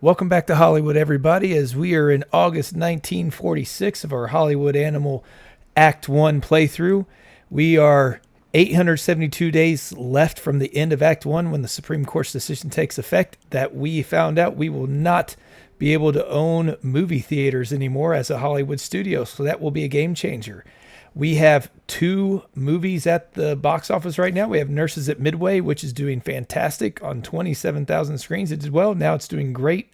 Welcome back to Hollywood, everybody, as we are in August 1946 of our Hollywood Animal Act 1 playthrough. We are 872 days left from the end of Act 1 when the Supreme Court's decision takes effect that we found out we will not be able to own movie theaters anymore as a Hollywood studio, so that will be a game changer. We have two movies at the box office right now. We have Nurses at Midway, which is doing fantastic on 27,000 screens. It did well. Now it's doing great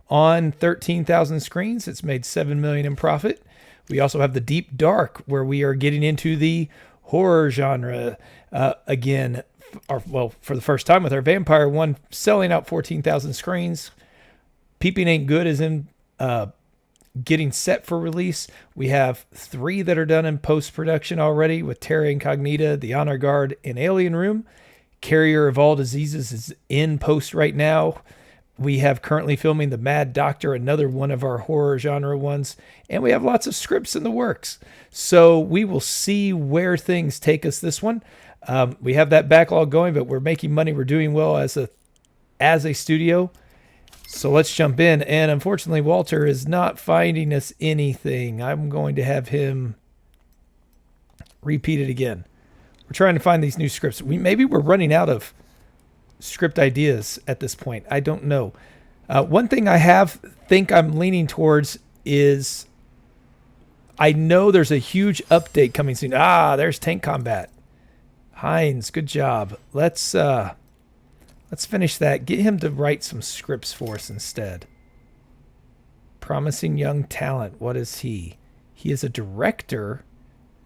on 13,000 screens. It's made $7 million in profit. We also have The Deep Dark, where we are getting into the horror genre again, for the first time with our vampire one, selling out 14,000 screens. Peeping Ain't Good is in getting set for release. We have 3 that are done in post-production already with Terra Incognita, The Honor Guard, and Alien Room. Carrier of All Diseases is in post right now. We have currently filming The Mad Doctor, another one of our horror genre ones, and we have lots of scripts in the works. So we will see where things take us this one. We have that backlog going, but we're making money. We're doing well as a studio. So let's jump in. And unfortunately, Walter is not finding us anything. I'm going to have him repeat it again. We're trying to find these new scripts. Maybe we're running out of script ideas at this point. I don't know. One thing I think I'm leaning towards is I know there's a huge update coming soon. There's tank combat. Hines, good job. Let's finish that. Get him to write some scripts for us instead. Promising young talent. What is he? He is a director.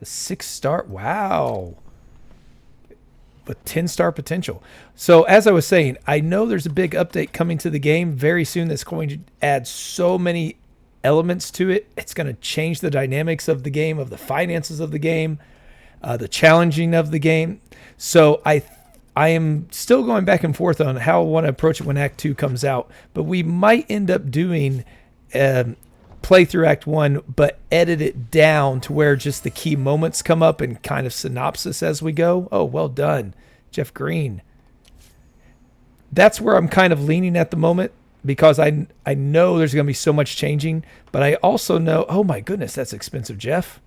A 6-star. Wow. With 10-star potential. So as I was saying, I know there's a big update coming to the game very soon that's going to add so many elements to it. It's going to change the dynamics of the game, of the finances of the game, the challenging of the game. So I am still going back and forth on how I want to approach it when Act 2 comes out, but we might end up doing play through Act 1, but edit it down to where just the key moments come up and kind of synopsis as we go. Oh, well done, Jeff Green. That's where I'm kind of leaning at the moment because I know there's going to be so much changing, but I also know, oh my goodness, that's expensive, Jeff.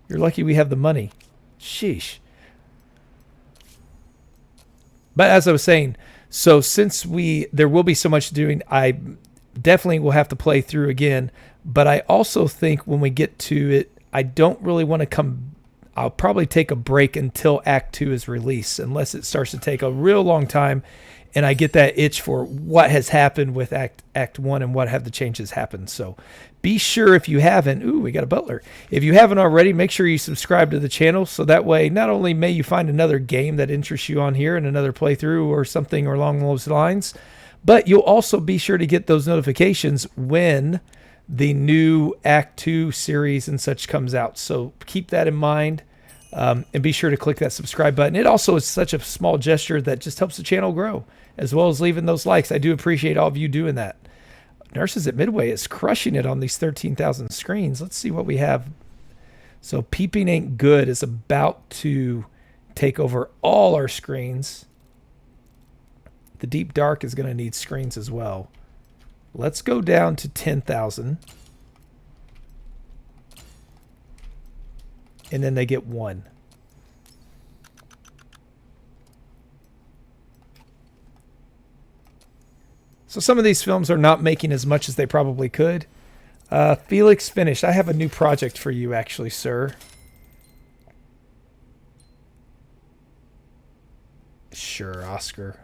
You're lucky we have the money. Sheesh. But as I was saying, so since there will be so much doing, I definitely will have to play through again. But I also think when we get to it, I don't really want to come. I'll probably take a break until Act 2 is released, unless it starts to take a real long time and I get that itch for what has happened with Act 1 and what have the changes happened. So be sure if you haven't, we got a butler. If you haven't already, make sure you subscribe to the channel. So that way, not only may you find another game that interests you on here and another playthrough or something along those lines, but you'll also be sure to get those notifications when the new Act 2 series and such comes out. So keep that in mind. And be sure to click that subscribe button. It also is such a small gesture that just helps the channel grow, as well as leaving those likes. I do appreciate all of you doing that. Nurses at Midway is crushing it on these 13,000 screens. Let's see what we have. So Peeping Ain't Good is about to take over all our screens. The Deep Dark is going to need screens as well. Let's go down to 10,000. And then they get 1. So some of these films are not making as much as they probably could. Felix finished. I have a new project for you, actually, sir. Sure, Oscar.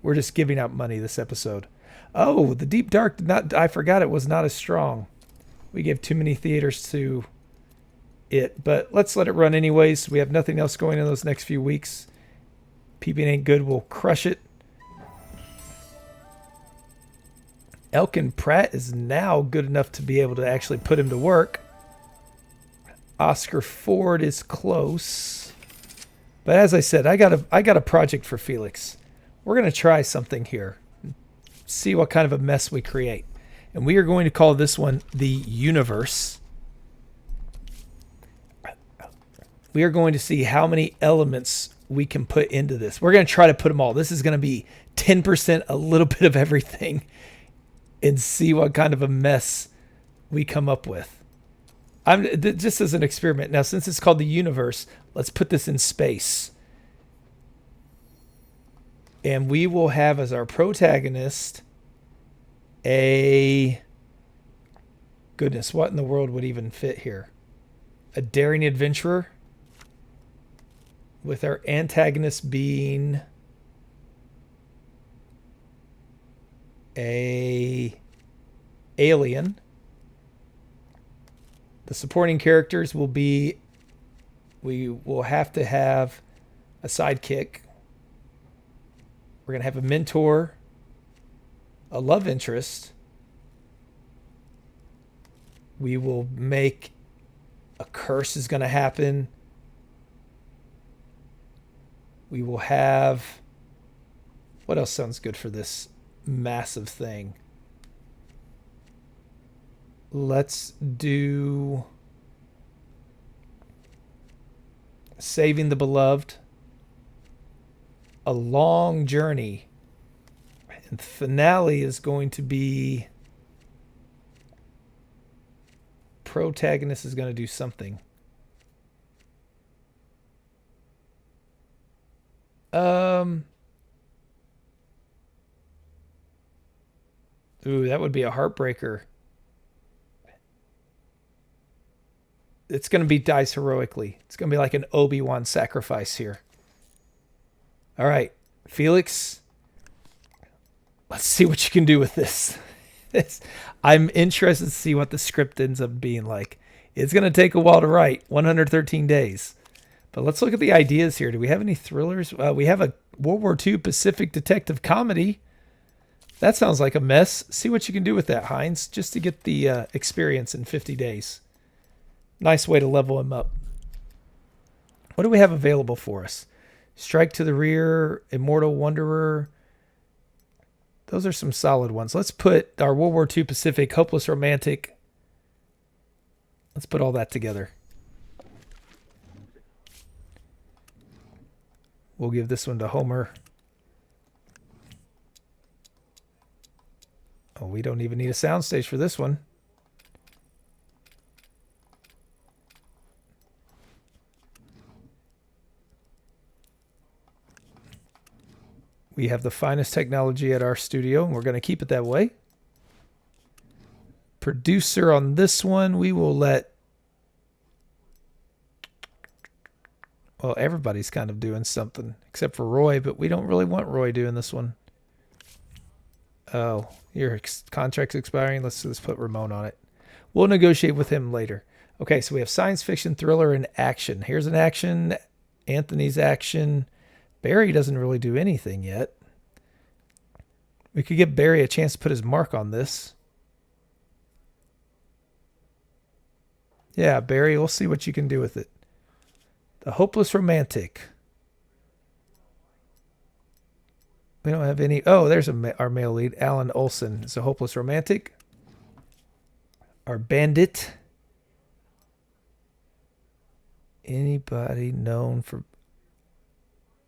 We're just giving out money this episode. Oh, The Deep Dark did not. I forgot it was not as strong. We gave too many theaters to it, but let's let it run anyways. We have nothing else going in those next few weeks. Peeping Ain't Good will crush it. Elkin Pratt is now good enough to be able to actually put him to work. Oscar Ford is close. But as I said, I got a project for Felix. We're going to try something here. See what kind of a mess we create. And we are going to call this one the Universe. We are going to see how many elements we can put into this. We're going to try to put them all. This is going to be 10%, a little bit of everything. and see what kind of a mess we come up with. Just as an experiment. Now, since it's called the universe, let's put this in space. And we will have as our protagonist a... Goodness, what in the world would even fit here? A daring adventurer, with our antagonist being a alien. The supporting characters will be, we will have to have a sidekick. We're going to have a mentor, a love interest. We will make a curse is going to happen. We will have, what else sounds good for this massive thing? Let's do saving the beloved, a long journey, and the finale is going to be protagonist is going to do something. Ooh, that would be a heartbreaker. It's going to be dies heroically. It's going to be like an Obi-Wan sacrifice here. All right, Felix, let's see what you can do with this. I'm interested to see what the script ends up being like. It's going to take a while to write, 113 days. But let's look at the ideas here. Do we have any thrillers? We have a World War II Pacific detective comedy. That sounds like a mess. See what you can do with that, Heinz, just to get the experience in 50 days. Nice way to level him up. What do we have available for us? Strike to the Rear, Immortal Wanderer. Those are some solid ones. Let's put our World War II Pacific, Hopeless Romantic. Let's put all that together. We'll give this one to Homer. Oh, we don't even need a soundstage for this one. We have the finest technology at our studio, and we're going to keep it that way. Producer on this one, we will let... Well, everybody's kind of doing something, except for Roy, but we don't really want Roy doing this one. Oh, your contract's expiring. Let's put Ramon on it. We'll negotiate with him later. Okay, so we have science fiction, thriller, and action. Here's an action. Anthony's action. Barry doesn't really do anything yet. We could give Barry a chance to put his mark on this. Yeah, Barry, we'll see what you can do with it. The Hopeless Romantic. We don't have any... Oh, there's our male lead. Alan Olson is a Hopeless Romantic. Our bandit. Anybody known for...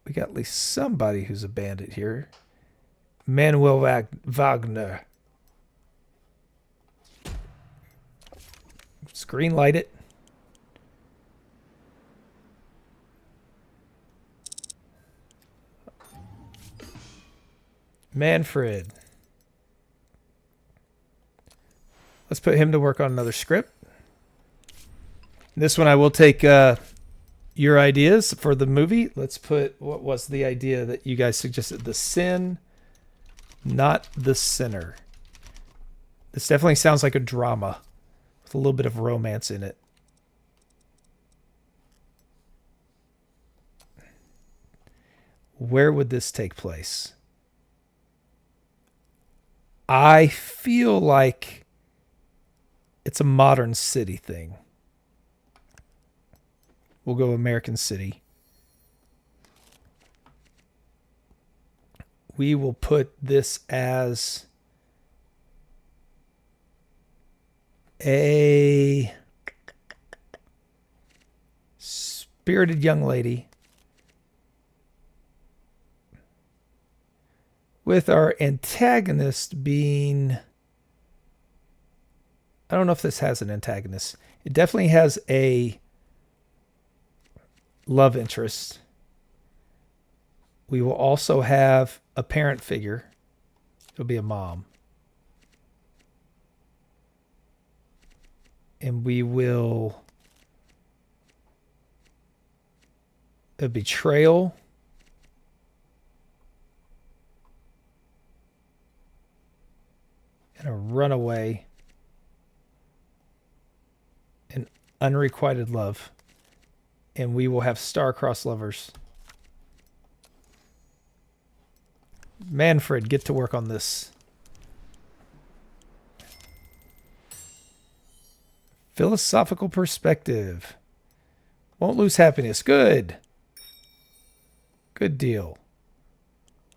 We got at least somebody who's a bandit here. Manuel Wagner. Screen light it. Manfred. Let's put him to work on another script. This one I will take your ideas for the movie. Let's put, what was the idea that you guys suggested? The sin, not the sinner. This definitely sounds like a drama with a little bit of romance in it. Where would this take place? I feel like it's a modern city thing. We'll go American City. We will put this as a spirited young lady with our antagonist being I don't know if this has an antagonist. It definitely has a love interest. We will also have a parent figure. It'll be a mom. And we will... a betrayal. And a runaway. And unrequited love. And we will have star-crossed lovers. Manfred, get to work on this. Philosophical perspective. Won't lose happiness. Good. Good deal.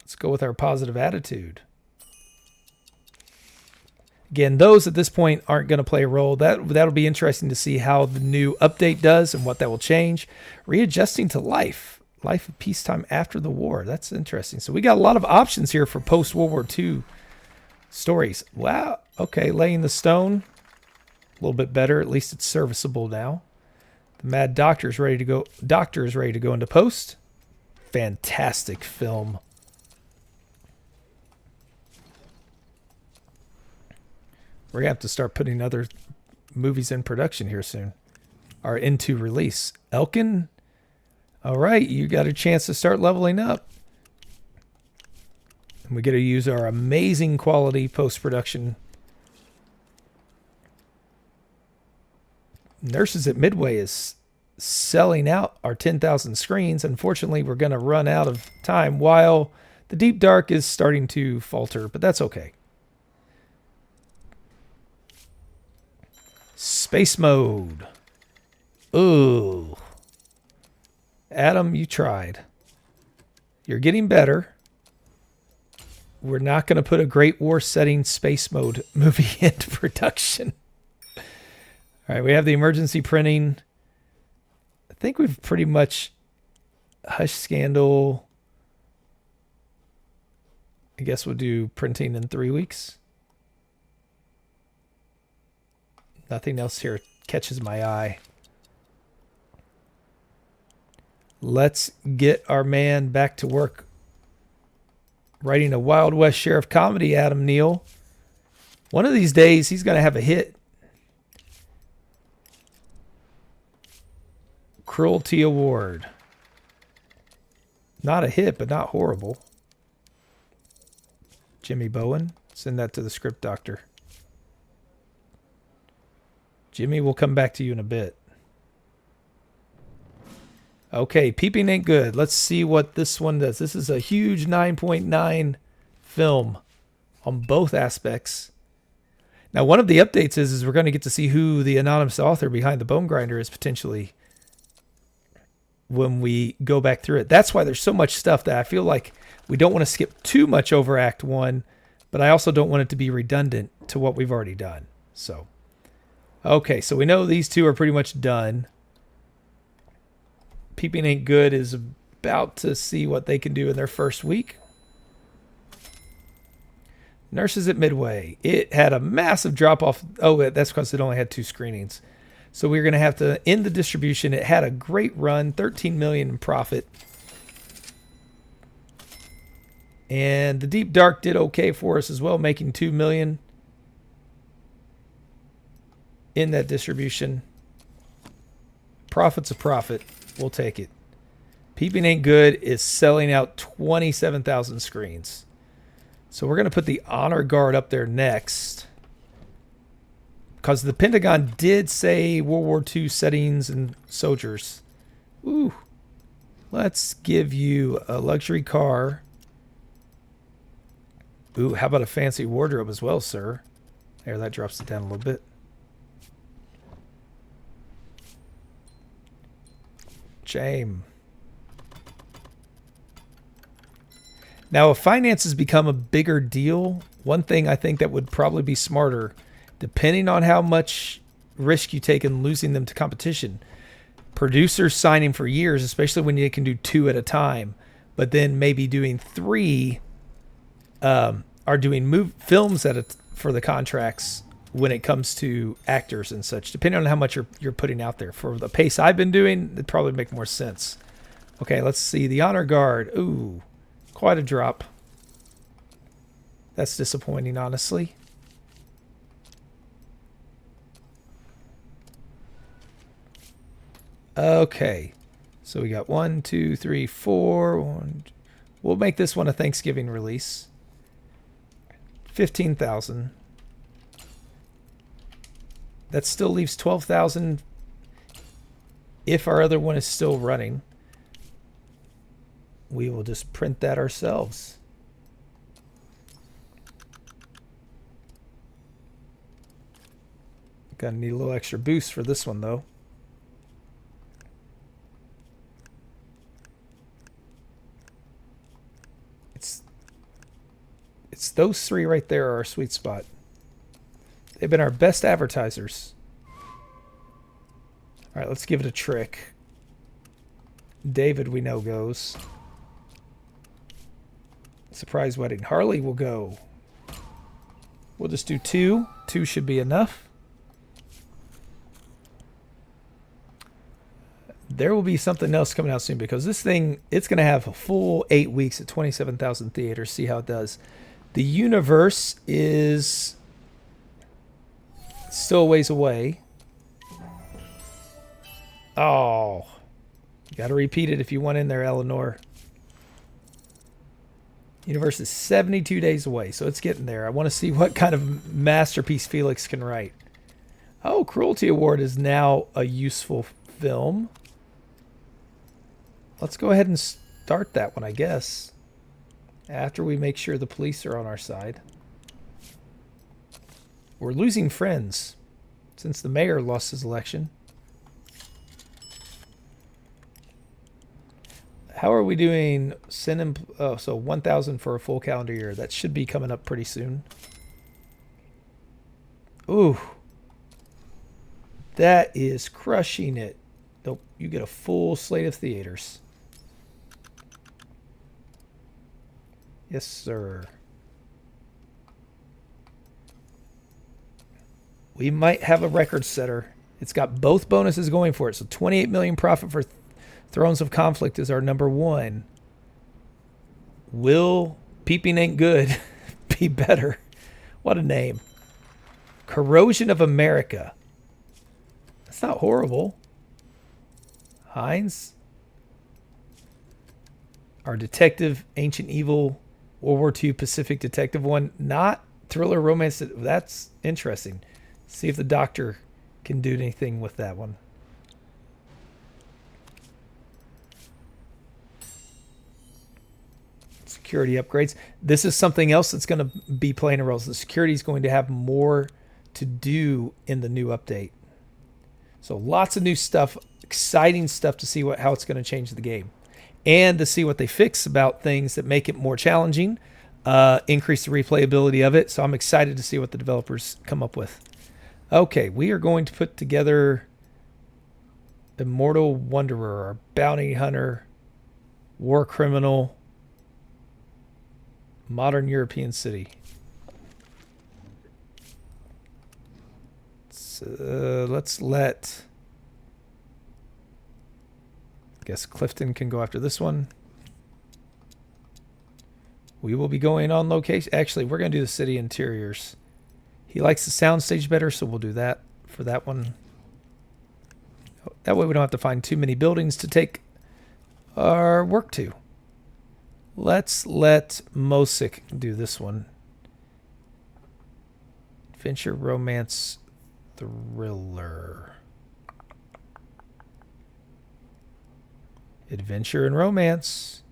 Let's go with our positive attitude. Again, those at this point aren't going to play a role. That'll be interesting to see how the new update does and what that will change. Readjusting to life. Life of peacetime after the war. That's interesting. So we got a lot of options here for post-World War II stories. Wow. Okay, laying the stone. A little bit better. At least it's serviceable now. The Mad Doctor is ready to go. Doctor is ready to go into post. Fantastic film. We're going to have to start putting other movies in production here soon. Or into release. Elkin. All right, you got a chance to start leveling up. And we get to use our amazing quality post-production. Nurses at Midway is selling out our 10,000 screens. Unfortunately, we're going to run out of time while the Deep Dark is starting to falter, but that's okay. Space mode. Ooh. Adam, you tried. You're getting better. We're not going to put a Great War setting space mode movie into production. All right, we have the emergency printing. I think we've pretty much Hush Scandal. I guess we'll do printing in 3 weeks. Nothing else here catches my eye. Let's get our man back to work writing a Wild West Sheriff comedy, Adam Neal. One of these days, he's going to have a hit. Cruelty Award. Not a hit, but not horrible. Jimmy Bowen. Send that to the script doctor. Jimmy, we'll come back to you in a bit. Okay, peeping ain't good. Let's see what this one does. This is a huge 9.9 film on both aspects. Now, one of the updates is we're going to get to see who the anonymous author behind the Bone Grinder is potentially when we go back through it. That's why there's so much stuff that I feel like we don't want to skip too much over Act 1, but I also don't want it to be redundant to what we've already done. So, okay, so we know these two are pretty much done. Peeping Ain't Good is about to see what they can do in their first week. Nurses at Midway. It had a massive drop-off. Oh, that's because it only had 2 screenings. So we're going to have to end the distribution. It had a great run, $13 million in profit. And the Deep Dark did okay for us as well, making $2 million in that distribution. Profit's a profit. We'll take it. Peeping Ain't Good is selling out 27,000 screens. So we're going to put the Honor Guard up there next. Because the Pentagon did say World War II settings and soldiers. Ooh. Let's give you a luxury car. Ooh, how about a fancy wardrobe as well, sir? There, that drops it down a little bit. Shame. Now, if finances become a bigger deal, one thing I think that would probably be smarter, depending on how much risk you take in losing them to competition, producers signing for years, especially when you can do 2 at a time, but then maybe doing 3, are doing films for the contracts when it comes to actors and such, depending on how much you're putting out there. For the pace I've been doing, it'd probably make more sense. Okay, let's see. The honor guard. Ooh, quite a drop. That's disappointing, honestly. Okay, so we got 1, 2, 3, 4. We'll make this one a Thanksgiving release. 15,000. That still leaves 12,000 if our other one is still running. We will just print that ourselves. Gonna need a little extra boost for this one though. It's those three right there are our sweet spot. They've been our best advertisers. All right, let's give it a trick. David, we know, goes. Surprise wedding. Harley will go. We'll just do 2. 2 should be enough. There will be something else coming out soon because this thing, it's going to have a full 8 weeks at 27,000 theaters. See how it does. The universe is still a ways away. Oh, you got to repeat it if you want in there, Eleanor. Universe is 72 days away, so it's getting there. I want to see what kind of masterpiece Felix can write. Oh, Cruelty Award is now a useful film. Let's go ahead and start that one, I guess. After we make sure the police are on our side. We're losing friends since the mayor lost his election. How are we doing? So 1,000 for a full calendar year. That should be coming up pretty soon. Ooh. That is crushing it. Nope, you get a full slate of theaters. Yes, sir. We might have a record setter. It's got both bonuses going for it. So 28 million profit for Thrones of Conflict is our number 1. Will Peeping Ain't Good be better? What a name. Corrosion of America. That's not horrible. Heinz. Our detective, Ancient Evil, World War II Pacific Detective one. Not thriller romance. That's interesting. See if the doctor can do anything with that one. Security upgrades. This is something else that's going to be playing a role. The security is going to have more to do in the new update. So lots of new stuff, exciting stuff to see how it's going to change the game. And to see what they fix about things that make it more challenging, increase the replayability of it. So I'm excited to see what the developers come up with. Okay, we are going to put together Immortal Wanderer, our bounty hunter, war criminal, modern European city. So, let's let... I guess Clifton can go after this one. We will be going on location. Actually, we're going to do the city interiors. He likes the soundstage better, so we'll do that for that one. That way we don't have to find too many buildings to take our work to. Let's let Mosik do this one. Adventure, romance, thriller. Adventure and romance.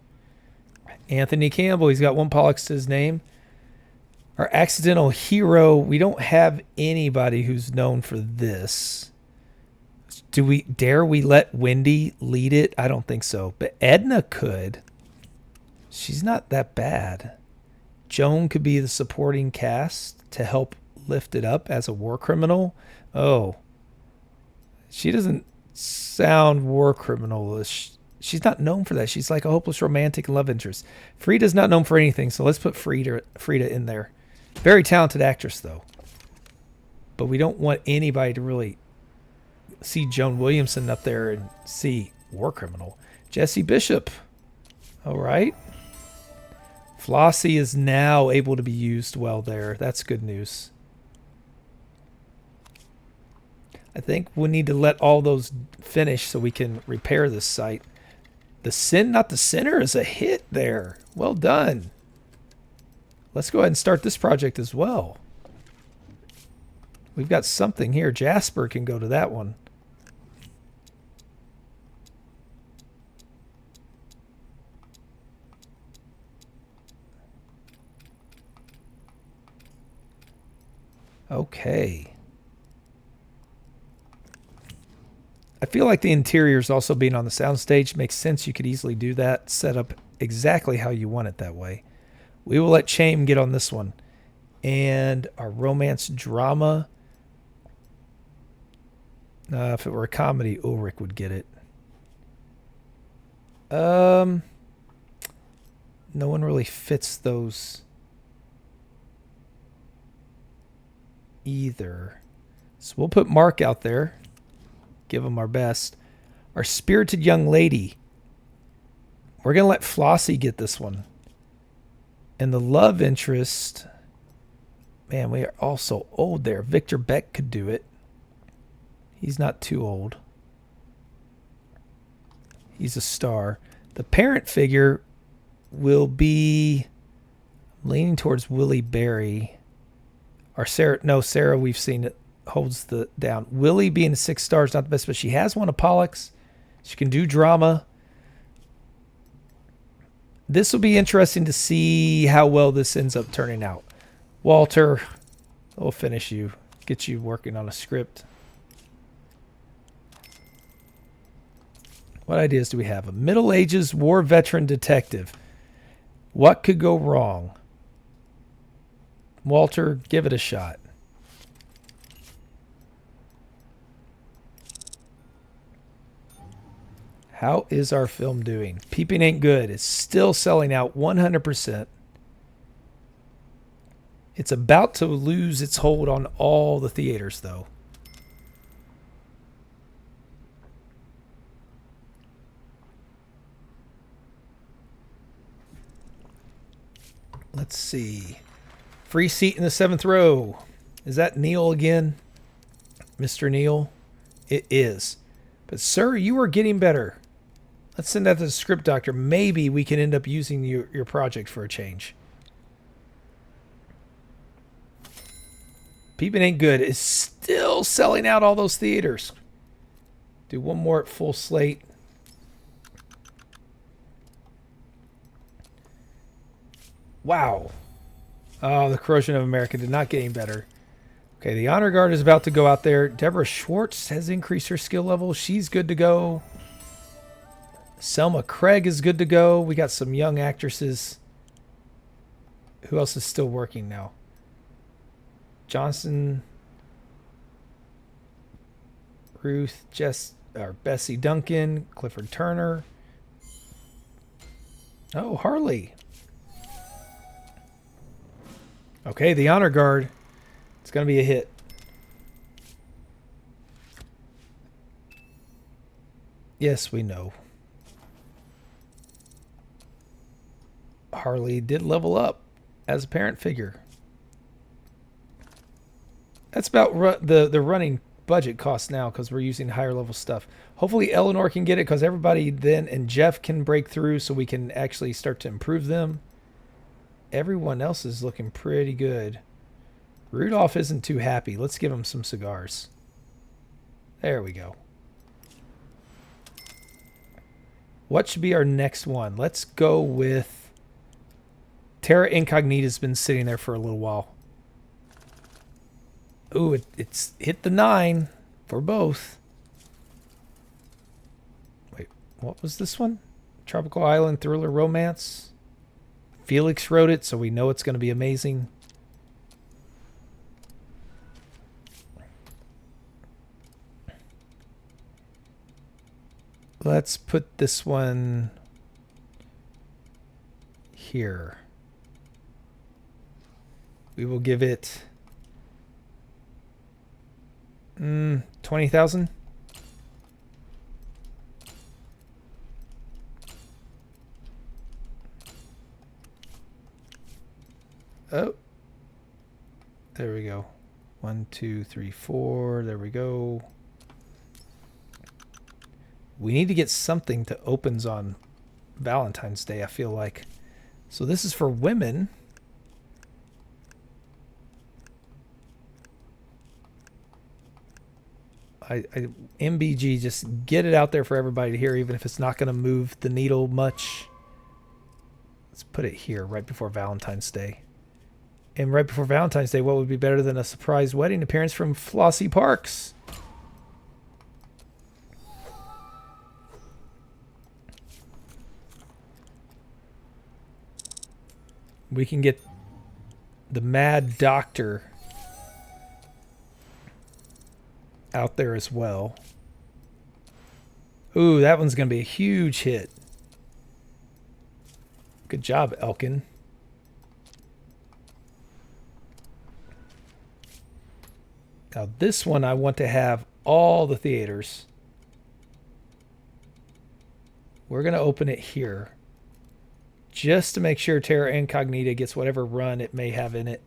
Anthony Campbell, he's got 1 Pollux to his name. Our accidental hero, we don't have anybody who's known for this. Dare we let Wendy lead it? I don't think so. But Edna could. She's not that bad. Joan could be the supporting cast to help lift it up as a war criminal. Oh. She doesn't sound war criminal-ish. She's not known for that. She's like a hopeless romantic love interest. Frida's not known for anything, so let's put Frida in there. Very talented actress, though. but we don't want anybody to really see Joan Williamson up there and see war criminal. Jesse Bishop. All right. Flossie is now able to be used well there. That's good news. I think we need to let all those finish so we can repair this site. The Sin, not the Sinner, is a hit there. Well done. Let's go ahead and start this project as well. We've got something here. Jasper can go to that one. Okay. I feel like the interiors also being on the soundstage makes sense. You could easily do that, set up exactly how you want it that way. We will let Chame get on this one. And our romance drama. If it were a comedy, Ulrich would get it. No one really fits those either. So we'll put Mark out there. Give him our best. Our spirited young lady. We're going to let Flossie get this one. And the love interest. Man, we are all so old there. Victor Beck could do it. He's not too old. He's a star. The parent figure will be leaning towards Willie Berry. Or Sarah. No, Sarah, we've seen it. Holds the down. Willie being 6 stars, not the best, but she has one of Pollux. She can do drama. This will be interesting to see how well this ends up turning out. Walter, we'll finish you. Get you working on a script. What ideas do we have? A Middle Ages war veteran detective. What could go wrong? Walter, give it a shot. How is our film doing? Peeping Ain't Good. It's still selling out 100%. It's about to lose its hold on all the theaters, though. Let's see. Free seat in the 7th row. Is that Neil again? Mr. Neil? It is. But, sir, you are getting better. Let's send that to the script doctor. Maybe we can end up using your project for a change. Peeping Ain't Good is still selling out all those theaters. Do one more at full slate. Wow. Oh, the Corrosion of America did not get any better. Okay, the Honor Guard is about to go out there. Deborah Schwartz has increased her skill level. She's good to go. Selma Craig is good to go. We got some young actresses. Who else is still working now? Johnson, Ruth, Bessie Duncan, Clifford Turner. Oh, Harley. Okay, the Honor Guard. It's going to be a hit. Yes, we know. Harley did level up as a parent figure. That's about the running budget cost now because we're using higher level stuff. Hopefully Eleanor can get it because everybody then and Jeff can break through so we can actually start to improve them. Everyone else is looking pretty good. Rudolph isn't too happy. Let's give him some cigars. There we go. What should be our next one? Let's go with Terra Incognita's been sitting there for a little while. Ooh, it's hit the 9 for both. Wait, what was this one? Tropical Island Thriller Romance. Felix wrote it, so we know it's going to be amazing. Let's put this one here. We will give it 20,000. Oh, there we go. 1, 2, 3, 4. There we go. We need to get something to opens on Valentine's Day, I feel like. So this is for women. MBG, just get it out there for everybody to hear, even if it's not going to move the needle much. Let's put it here right before Valentine's Day. And right before Valentine's Day, what would be better than a surprise wedding appearance from Flossie Parks? We can get the Mad Doctor out there as well. Ooh, that one's going to be a huge hit. Good job, Elkin. Now this one I want to have all the theaters. We're going to open it here, just to make sure Terra Incognita gets whatever run it may have in it.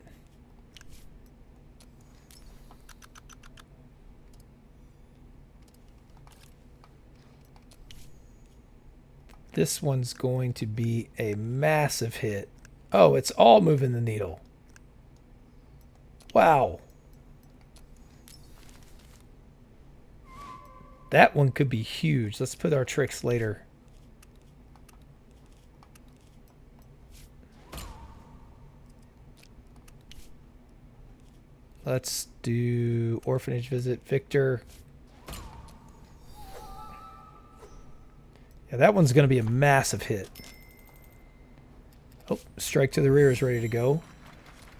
This one's going to be a massive hit. Oh, it's all moving the needle. Wow. That one could be huge. Let's put our tricks later. Let's do Orphanage Visit Victor. Yeah, that one's going to be a massive hit. Oh, Strike to the Rear is ready to go.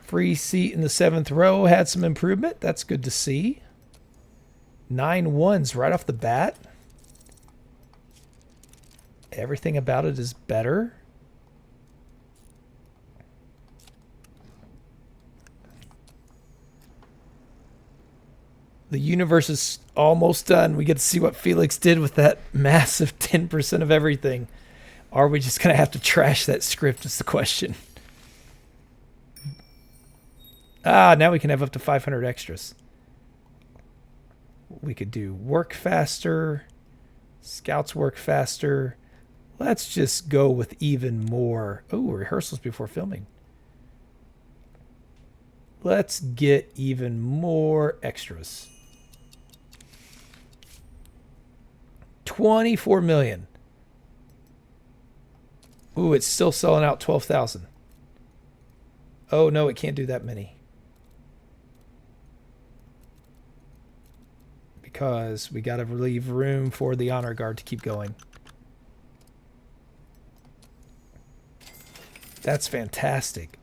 Free seat in the 7th row had some improvement. That's good to see. 9 1s right off the bat. Everything about it is better. The universe is almost done. We get to see what Felix did with that massive 10% of everything. Are we just going to have to trash that script is the question. Ah, now we can have up to 500 extras. We could do work faster. Scouts work faster. Let's just go with even more. Oh, rehearsals before filming. Let's get even more extras. 24 million. Ooh, it's still selling out 12,000. Oh, no, it can't do that many. Because we got to leave room for the honor guard to keep going. That's fantastic.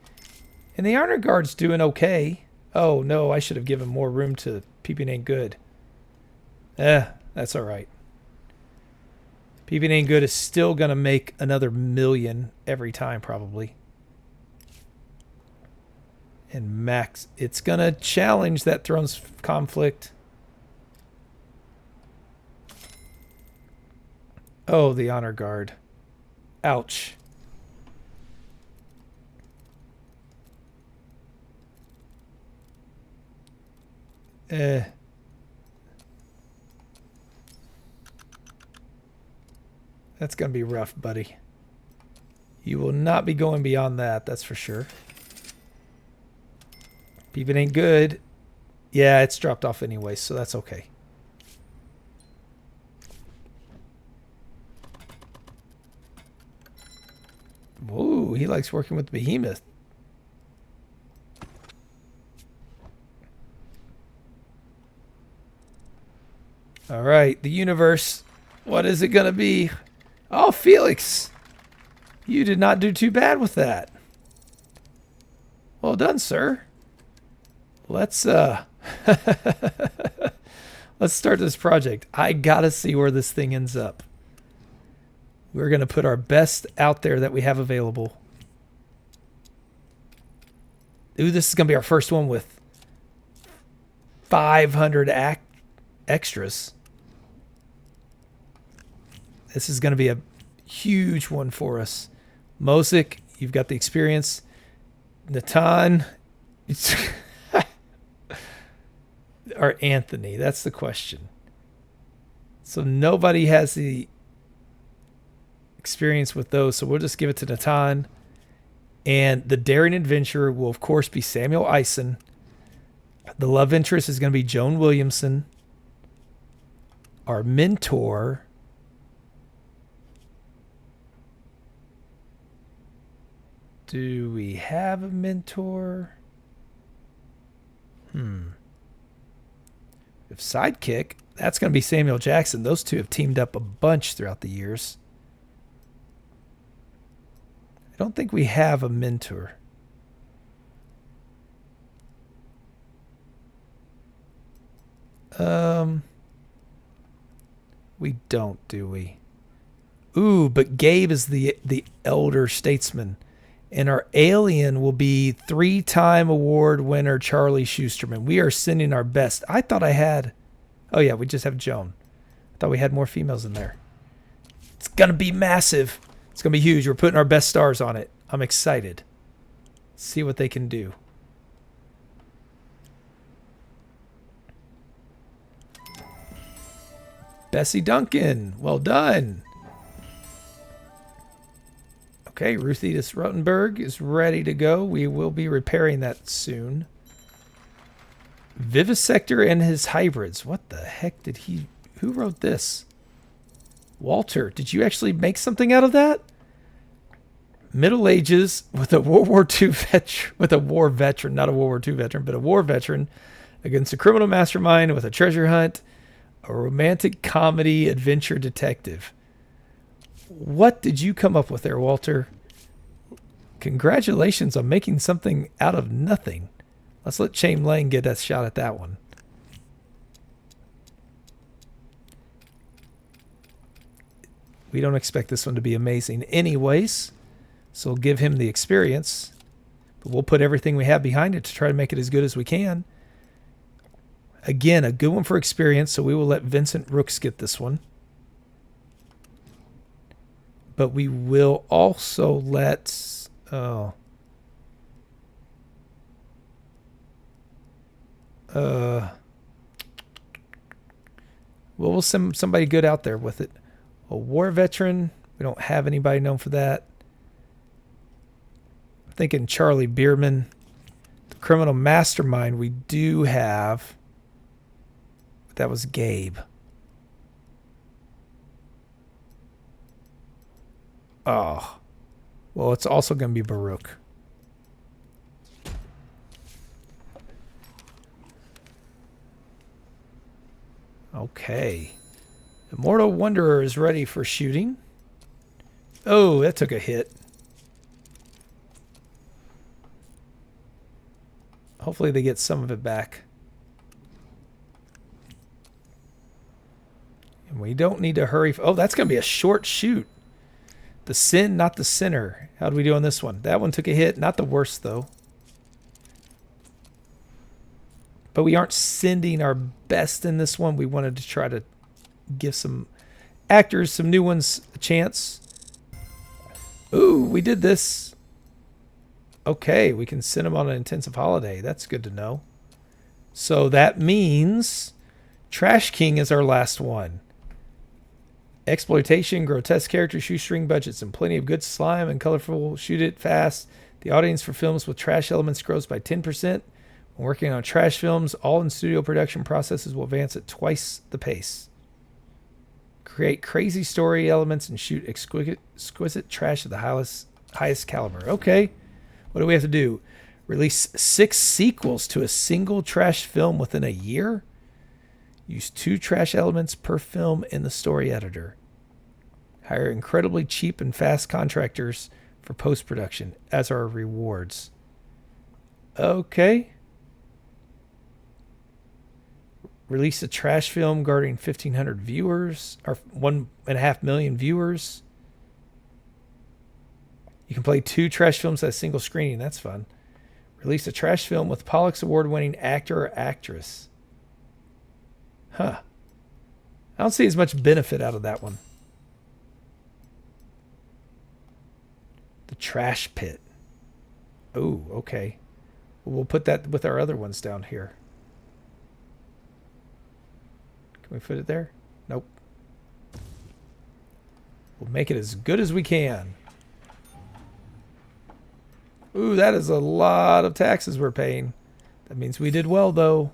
And the honor guard's doing okay. Oh, no, I should have given more room to Peeping Ain't Good. That's all right. Peeping Ain't Good is still going to make another million every time, probably. And Max, it's going to challenge that Thrones conflict. Oh, the honor guard. Ouch. That's going to be rough, buddy. You will not be going beyond that, that's for sure. Peeping Ain't Good. Yeah, it's dropped off anyway, so that's okay. Whoa, he likes working with Behemoth. All right, the universe. What is it going to be? Oh, Felix. You did not do too bad with that. Well done, sir. Let's let's start this project. I got to see where this thing ends up. We're going to put our best out there that we have available. Ooh, this is going to be our first one with 500 extras. This is going to be a huge one for us. Mosick, you've got the experience. Natan, or Anthony, that's the question. So nobody has the experience with those, so we'll just give it to Natan. And the daring adventurer will, of course, be Samuel Eisen. The love interest is going to be Joan Williamson. Our mentor... Do we have a mentor? If sidekick, that's going to be Samuel Jackson. Those two have teamed up a bunch throughout the years. I don't think we have a mentor. We don't, do we? Ooh, but Gabe is the elder statesman. And our alien will be 3-time award winner Charlie Schusterman. We are sending our best. I thought I had... Oh, yeah, we just have Joan. I thought we had more females in there. It's going to be massive. It's going to be huge. We're putting our best stars on it. I'm excited. See what they can do. Bessie Duncan. Well done. Okay, Ruth Edith Rotenberg is ready to go. We will be repairing that soon. Vivisector and his hybrids. What the heck did he... Who wrote this? Walter, did you actually make something out of that? Middle Ages with a World War II veteran... With a war veteran, not a World War II veteran, but a war veteran against a criminal mastermind with a treasure hunt. A romantic comedy adventure detective. What did you come up with there, Walter? Congratulations on making something out of nothing. Let's let Chaim Lang get a shot at that one. We don't expect this one to be amazing anyways, so we'll give him the experience. But we'll put everything we have behind it to try to make it as good as we can. Again, a good one for experience, so we will let Vincent Rooks get this one. But we will also let... Oh. We'll send somebody good out there with it. A war veteran. We don't have anybody known for that. I'm thinking Charlie Bierman. The criminal mastermind we do have. But that was Gabe. Oh. Well, it's also going to be Baruch. Okay. Immortal Wanderer is ready for shooting. Oh, that took a hit. Hopefully they get some of it back. And we don't need to hurry. Oh, that's going to be a short shoot. The sin, not the sinner. How do we do on this one? That one took a hit. Not the worst, though. But we aren't sending our best in this one. We wanted to try to give some actors, some new ones, a chance. Ooh, we did this. Okay, we can send them on an intensive holiday. That's good to know. So that means Trash King is our last one. Exploitation, grotesque characters, shoestring budgets, and plenty of good slime and colorful shoot it fast. The audience for films with trash elements grows by 10%. When working on trash films, all in studio production processes will advance at twice the pace. Create crazy story elements and shoot exquisite trash of the highest caliber. Okay. What do we have to do? Release 6 sequels to a single trash film within a year? Use 2 trash elements per film in the story editor. Hire incredibly cheap and fast contractors for post-production as our rewards. Okay. Release a trash film guarding 1,500 viewers, or 1.5 million viewers. You can play 2 trash films at a single screening. That's fun. Release a trash film with Pollux Award-winning actor or actress. Huh. I don't see as much benefit out of that one. The trash pit. Oh, okay. We'll put that with our other ones down here. Can we fit it there? Nope. We'll make it as good as we can. Ooh, that is a lot of taxes we're paying. That means we did well, though.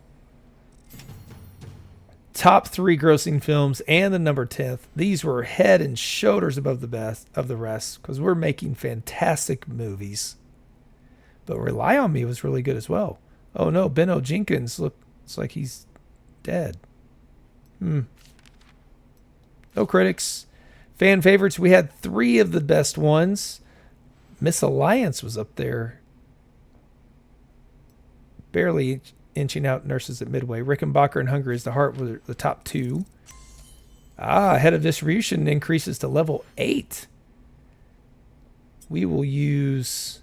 Top 3 grossing films and the number 10th. These were head and shoulders above the best of the rest because we're making fantastic movies. But Rely on Me was really good as well. Oh no, Benno Jenkins looks like he's dead. No critics. Fan favorites, we had 3 of the best ones. Miss Alliance was up there. Barely inching out Nurses at Midway. Rickenbacker and Hunger is the Heart were the top 2. Head of Distribution increases to level 8. We will use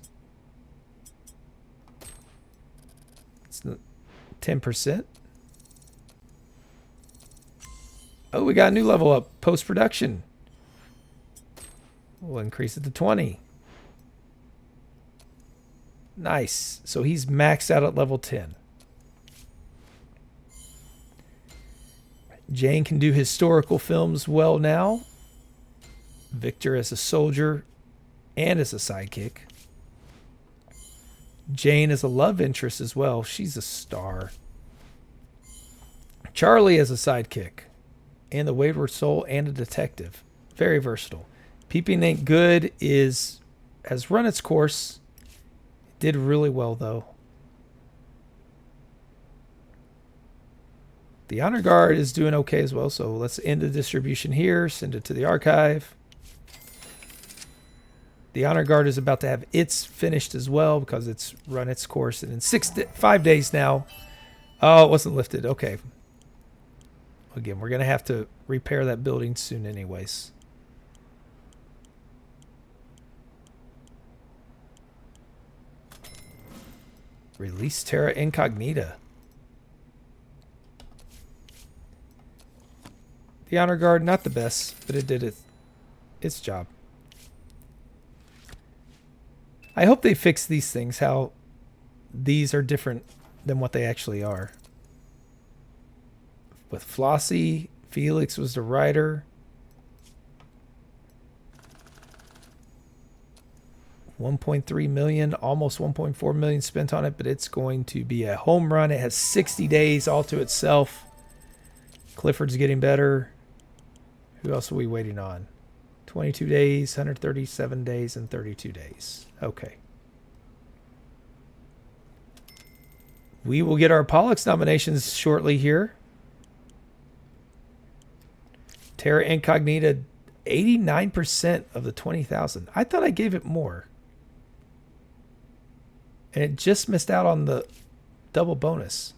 10%. Oh, we got a new level up. Post-production. We'll increase it to 20. Nice. So he's maxed out at level 10. Jane can do historical films well now. Victor as a soldier and as a sidekick. Jane as a love interest as well. She's a star. Charlie as a sidekick. And the Wayward Soul and a detective. Very versatile. Peeping Ain't Good has run its course. Did really well, though. The Honor Guard is doing okay as well, so let's end the distribution here. Send it to the archive. The Honor Guard is about to have its finished as well because it's run its course. And in 5 days now. Oh, it wasn't lifted. Okay. Again, we're going to have to repair that building soon anyways. Release Terra Incognita. The Honor Guard, not the best, but it did its job. I hope they fix these things, how these are different than what they actually are. With Flossie, Felix was the writer. 1.3 million, almost 1.4 million spent on it, but it's going to be a home run. It has 60 days all to itself. Clifford's getting better. Who else are we waiting on? 22 days, 137 days, and 32 days. Okay. We will get our Pollux nominations shortly here. Terra Incognita, 89% of the 20,000. I thought I gave it more. And it just missed out on the double bonus.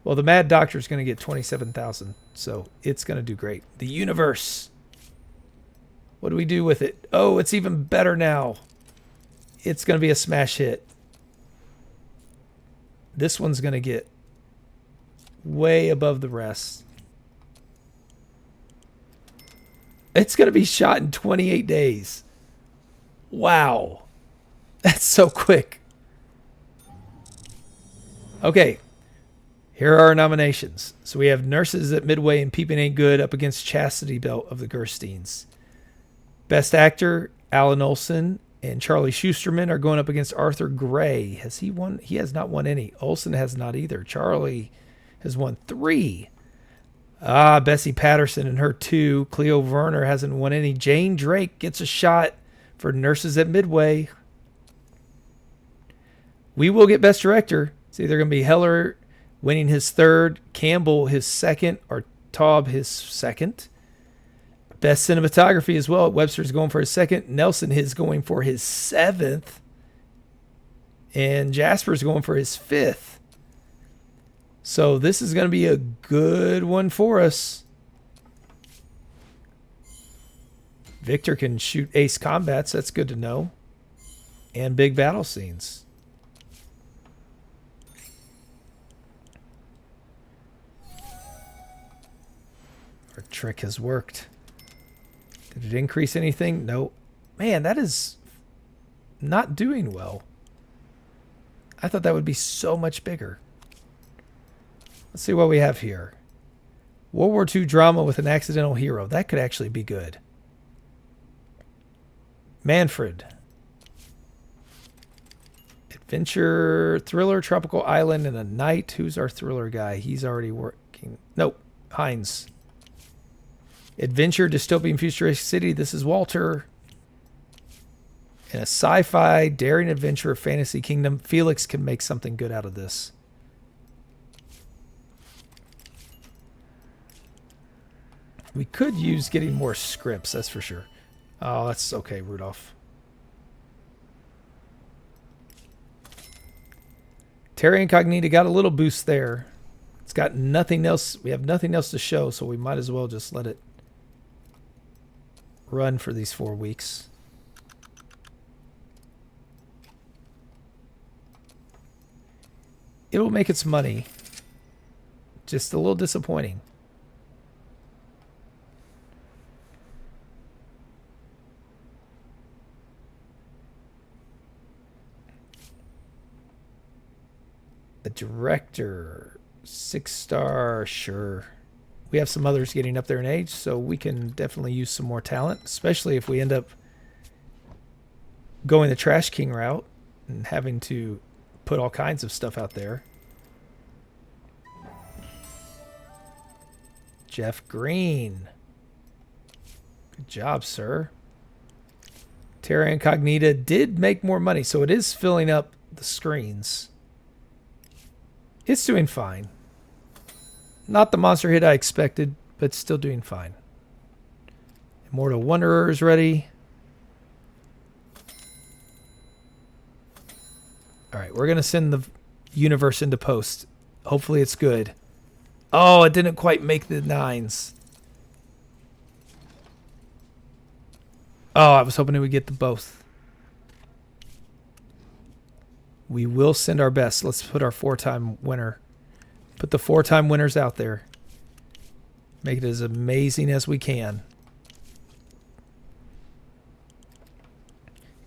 Well, the Mad Doctor is going to get 27,000, so it's going to do great. The Universe. What do we do with it? Oh, it's even better now. It's going to be a smash hit. This one's going to get way above the rest. It's going to be shot in 28 days. Wow. That's so quick. Okay. Here are our nominations. So we have Nurses at Midway and Peeping Ain't Good up against Chastity Belt of the Gersteins. Best Actor, Alan Olson and Charlie Schusterman are going up against Arthur Gray. Has he won? He has not won any. Olson has not either. Charlie has won 3. Bessie Patterson and her 2. Cleo Werner hasn't won any. Jane Drake gets a shot for Nurses at Midway. We will get Best Director. It's either going to be Heller winning his 3rd, Campbell his 2nd, or Taub his 2nd. Best Cinematography as well. Webster's going for his 2nd. Nelson is going for his 7th. And Jasper's going for his 5th. So this is going to be a good one for us. Victor can shoot ace combats. That's good to know. And big battle scenes. Our trick has worked. Did it increase anything? No. Man, that is not doing well. I thought that would be so much bigger. Let's see what we have here. World War II drama with an accidental hero. That could actually be good. Manfred. Adventure, thriller, tropical island, and a knight. Who's our thriller guy? He's already working. Nope. Heinz. Adventure, dystopian, futuristic city. This is Walter. In a sci-fi, daring adventure, fantasy kingdom. Felix can make something good out of this. We could use getting more scripts, that's for sure. Oh, that's okay, Rudolph. Terra Incognita got a little boost there. It's got nothing else. We have nothing else to show, so we might as well just let it run for these 4 weeks. It will make its money. Just a little disappointing. The director, 6-star, sure. We have some others getting up there in age, so we can definitely use some more talent, especially if we end up going the Trash King route and having to put all kinds of stuff out there. Jeff Green. Good job, sir. Terra Incognita did make more money, so it is filling up the screens. It's doing fine. Not the monster hit I expected, but still doing fine. Immortal Wanderer is ready. Alright, we're going to send the universe into post. Hopefully it's good. Oh, it didn't quite make the 9s. Oh, I was hoping it would get the both. We will send our best. Let's put our 4-time winner. Put the 4-time winners out there. Make it as amazing as we can.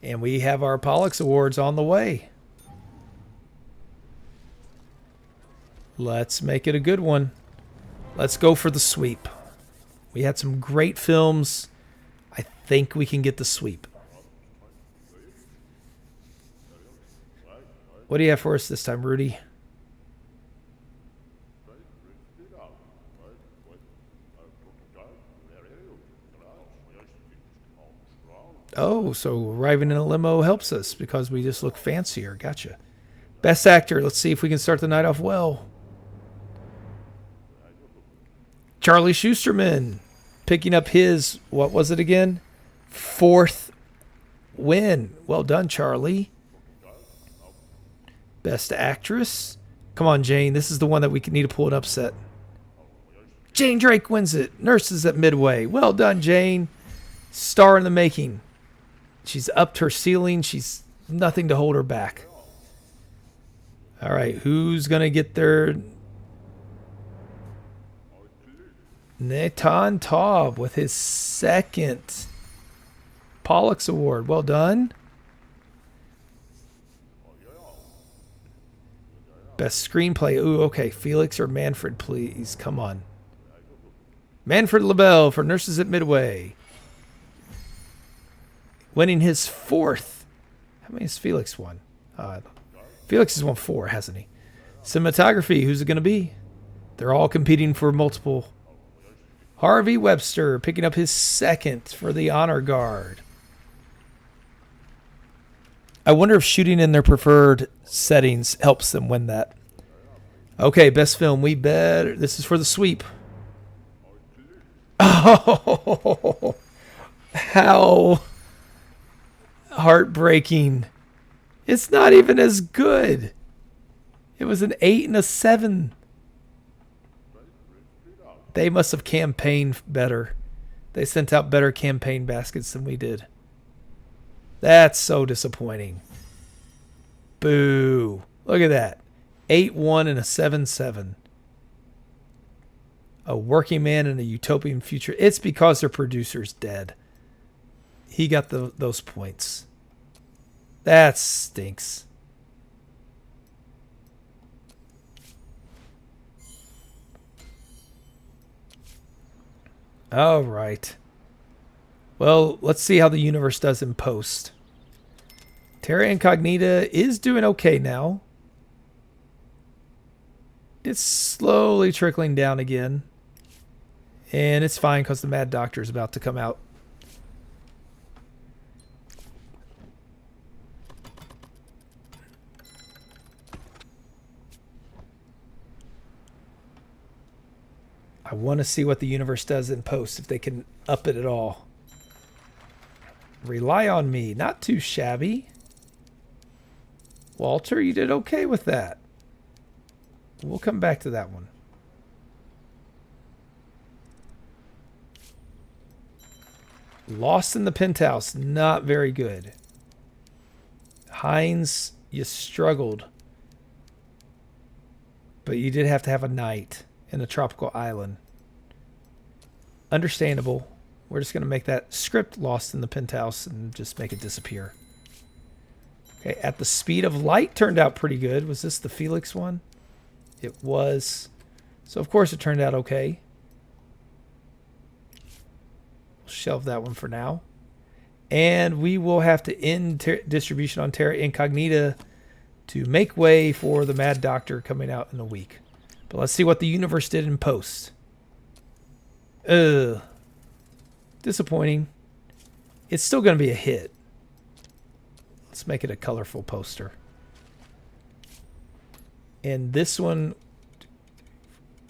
And we have our Pollux Awards on the way. Let's make it a good one. Let's go for the sweep. We had some great films. I think we can get the sweep. What do you have for us this time, Rudy? Oh, so arriving in a limo helps us because we just look fancier. Gotcha. Best actor. Let's see if we can start the night off well. Charlie Schusterman picking up his, what was it again? 4th win. Well done, Charlie. Best actress. Come on, Jane. This is the one that we need to pull an upset. Jane Drake wins it. Nurses at Midway. Well done, Jane. Star in the making. She's upped her ceiling. She's nothing to hold her back. All right, who's going to get their... Nathan Taub with his 2nd Pollux Award. Well done. Best screenplay. Ooh, okay. Felix or Manfred, please. Come on. Manfred LaBelle for Nurses at Midway. Winning his 4th. How many has Felix won? Felix has won 4, hasn't he? Cinematography. Who's it going to be? They're all competing for multiple. Harvey Webster picking up his 2nd for the Honor Guard. I wonder if shooting in their preferred settings helps them win that. Okay, best film. We better. This is for the sweep. Oh, how heartbreaking. It's not even as good. It was an 8 and a 7. They must have campaigned better. They sent out better campaign baskets than we did. That's so disappointing. Boo. Look at that. 8-1 and a 7-7. a working man in a utopian future. It's because their producer's dead. He got those points. That stinks. All right. Well, let's see how the universe does in post. Terra Incognita is doing okay now. It's slowly trickling down again. And it's fine because the Mad Doctor is about to come out. I want to see what the universe does in post, if they can up it at all. Rely on me. Not too shabby. Walter, you did okay with that. We'll come back to that one. Lost in the Penthouse. Not very good. Hines, you struggled. But you did have to have a night in a tropical island. Understandable. We're just going to make that script Lost in the Penthouse and just make it disappear. Okay, At the Speed of Light turned out pretty good. Was this the Felix one? It was. So, of course, it turned out okay. We'll shelve that one for now. And we will have to end distribution on Terra Incognita to make way for the Mad Doctor coming out in a week. But let's see what the universe did in post. Disappointing. It's still going to be a hit. Let's make it a colorful poster. And this one,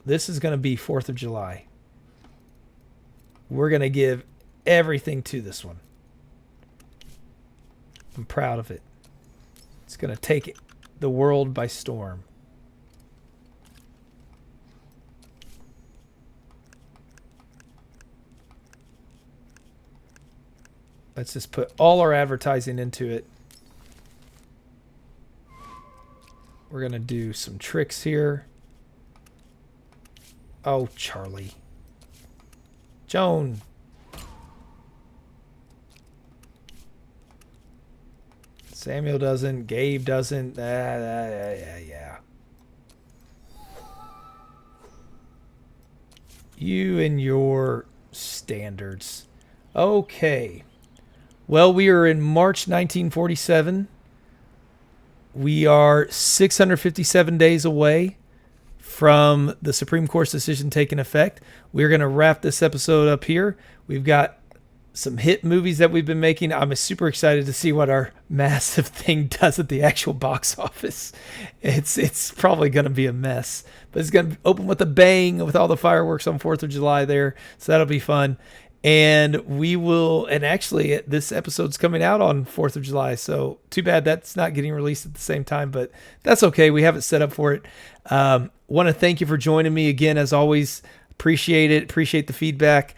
this is going to be 4th of July. We're going to give everything to this one. I'm proud of it. It's going to take the world by storm. Let's just put all our advertising into it. We're going to do some tricks here. Oh, Charlie. Joan. Samuel doesn't. Gabe doesn't. Yeah. You and your standards. Okay. Well, we are in March 1947. We are 657 days away from the Supreme Court's decision taking effect. We're going to wrap this episode up here. We've got some hit movies that we've been making. I'm super excited to see what our massive thing does at the actual box office. It's probably going to be a mess, but it's going to open with a bang with all the fireworks on 4th of July there. So that'll be fun. And we will, and actually this episode's coming out on 4th of July. So too bad that's not getting released at the same time, but that's okay. We have it set up for it. Want to thank you for joining me again. As always, appreciate it. Appreciate the feedback.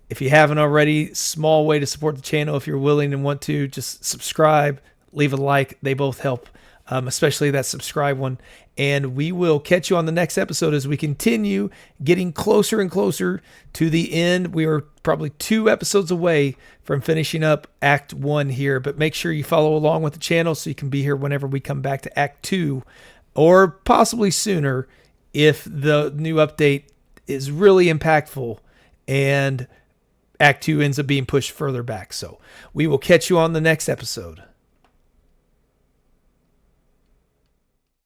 If you haven't already, small way to support the channel. If you're willing and want to, just subscribe, leave a like. They both help, especially that subscribe one. And we will catch you on the next episode as we continue getting closer and closer to the end. We are probably 2 episodes away from finishing up Act 1 here, but make sure you follow along with the channel so you can be here whenever we come back to Act 2, or possibly sooner if the new update is really impactful and Act 2 ends up being pushed further back. So we will catch you on the next episode.